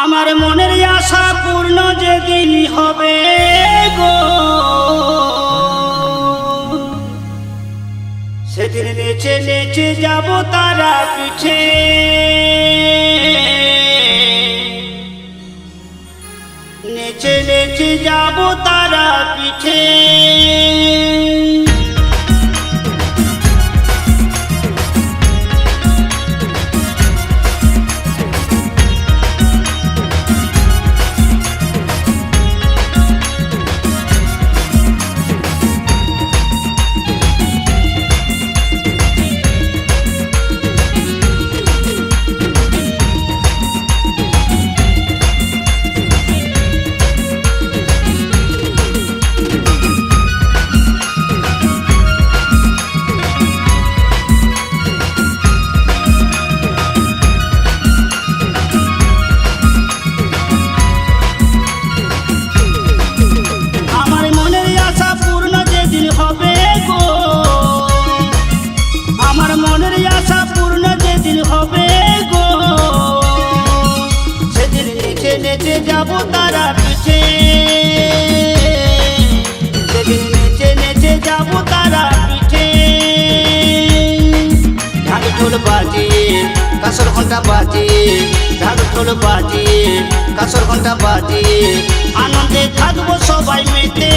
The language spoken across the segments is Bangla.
আমার মনের আশা পূর্ণ যেদিন হবে গো, সেদিন নেচে নেচে যাব তারা পিঠে। নেচে নেচে যাব তারা পিঠে। নেচে যাব তারা পিঠে। সেদিন নেচে নেচে যাব তারা পিঠে। ঢাক ঢোল বাজিয়ে কাঁসর ঘণ্টা বাজিয়ে, ঢাক ঢোল বাজিয়ে কাঁসর ঘণ্টা বাজিয়ে, আনন্দে থাকবো সবাই মেতে,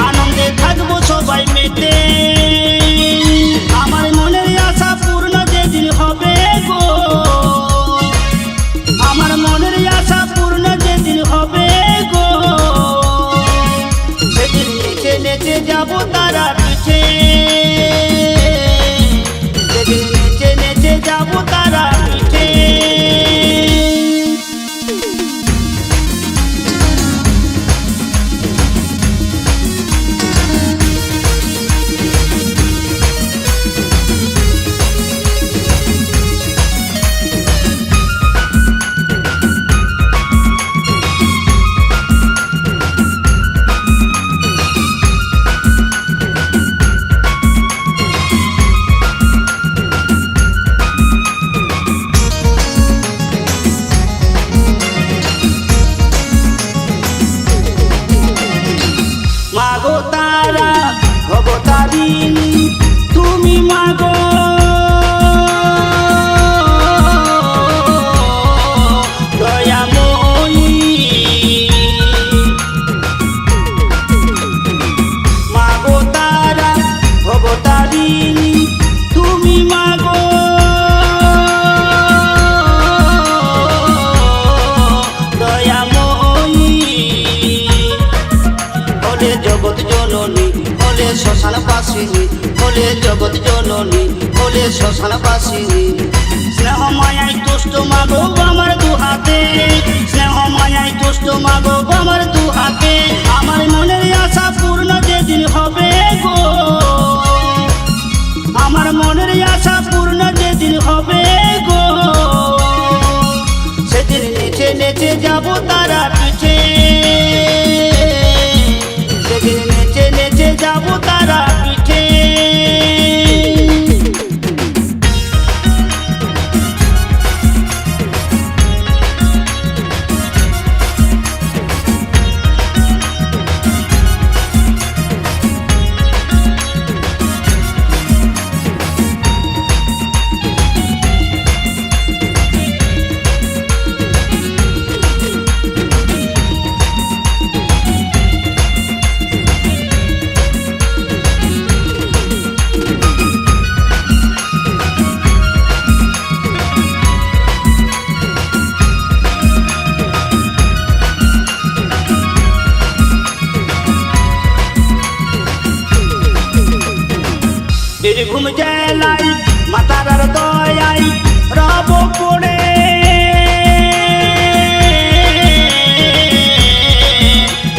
আনন্দে থাকবো সবাই মেতে। আমার মনের আশা পূর্ণ যেদিন হবে গো, আমার মনের আশা পূর্ণ যেদিন হবে গো, সেদিন নেচে নেচে যাব তারা পিঠে। সেদিন নেচে নেচে যাব তারা পিঠে। মাগো তারা ভবতারিণী তুমি মাগো, দয়াময়ী। মাগো তারা ভবতারিণী তুমি মাগো, দয়াময়ী। হলে জগৎ জননী হলে শ্মশান বাসিনী, হলে জগৎ জননী হলে শ্মশান বাসিনী। স্নেহ মায়াই তুষ্ট মাগো আমার দু হাতে, স্নেহ মায়াই তুষ্ট মাগো আমার দু হাতে। আমার মনের আশা পূর্ণ যেদিন হবে গো, আমার মনের আশা পূর্ণ যেদিন হবে গো, সেদিন নেচে নেচে যাব তারা পিঠে। সেদিন নেচে নেচে যাব তারা পিঠে। বীরভূম জেলায় মাতারার দয়ায় রব পড়ে,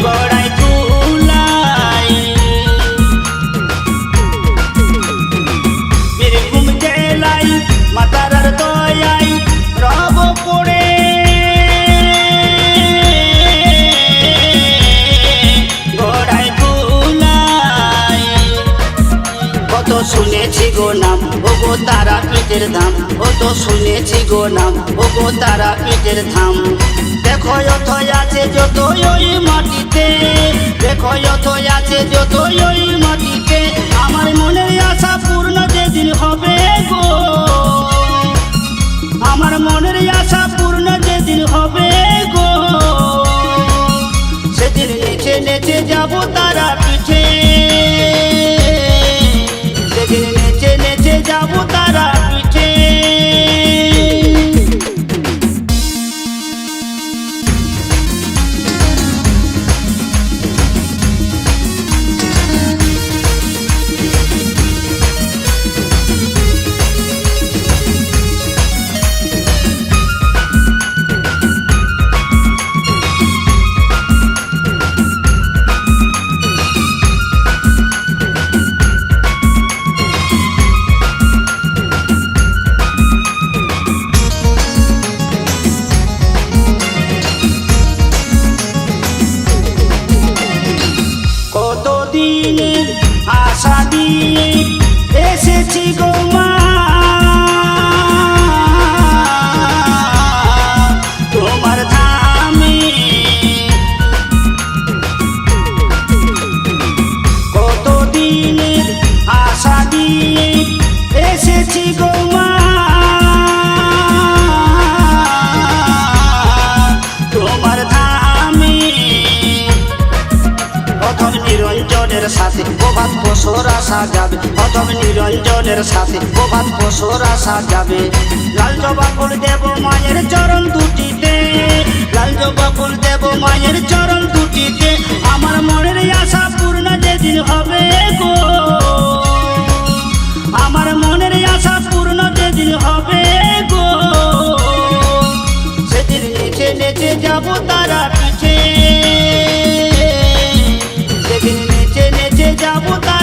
গড়াই তুলাই। বীরভূম জেলায় মাতারার দয়ায় রব পড়ে, গড়াই তুলাই। কত শুনেছি গো নাম ও গো তারা পিঠে। পীঠের ধাম, ও তো শুনেছি গো নাম, ও গো তারা পীঠের ধাম। দেখো অথয় আছে যত ওই মাটিতে, দেখো অথয় আছে যত ওই মাটিতে, আমার মনের আশা পূর্ণ যেদিন হবে গো, আমার মনের আশা পূর্ণ যেদিন হবে গো, সেদিন নেচে নেচে যাবো তারা পিঠে, সেদিন নেচে নেচে যাবো তারা পিঠে। কতদিনের আশা দিয়ে এসেছি গো মা, তোমার ধামে, কতদিনের আশা দিয়ে এসেছি গো মা, তোমার ধামে। প্রথম নিরঞ্জনের সাথে প্রভাত বছর আসা যাবে, প্রথম নিরঞ্জনের সাথে প্রভাত বছর আসা যাবে। লাল জবা ফুল দেব মায়ের চরণ দুটিতে, লাল জবা ফুল দেব মায়ের চরণ দুটিতে, আমার মনের আশা পূর্ণ যেদিন হবে গো, আমার মনের আশা পূর্ণ যেদিন হবে গো, সেদিন নেচে নেচে যাবো তারা পিঠে, সেদিন নেচে নেচে যাবো তারা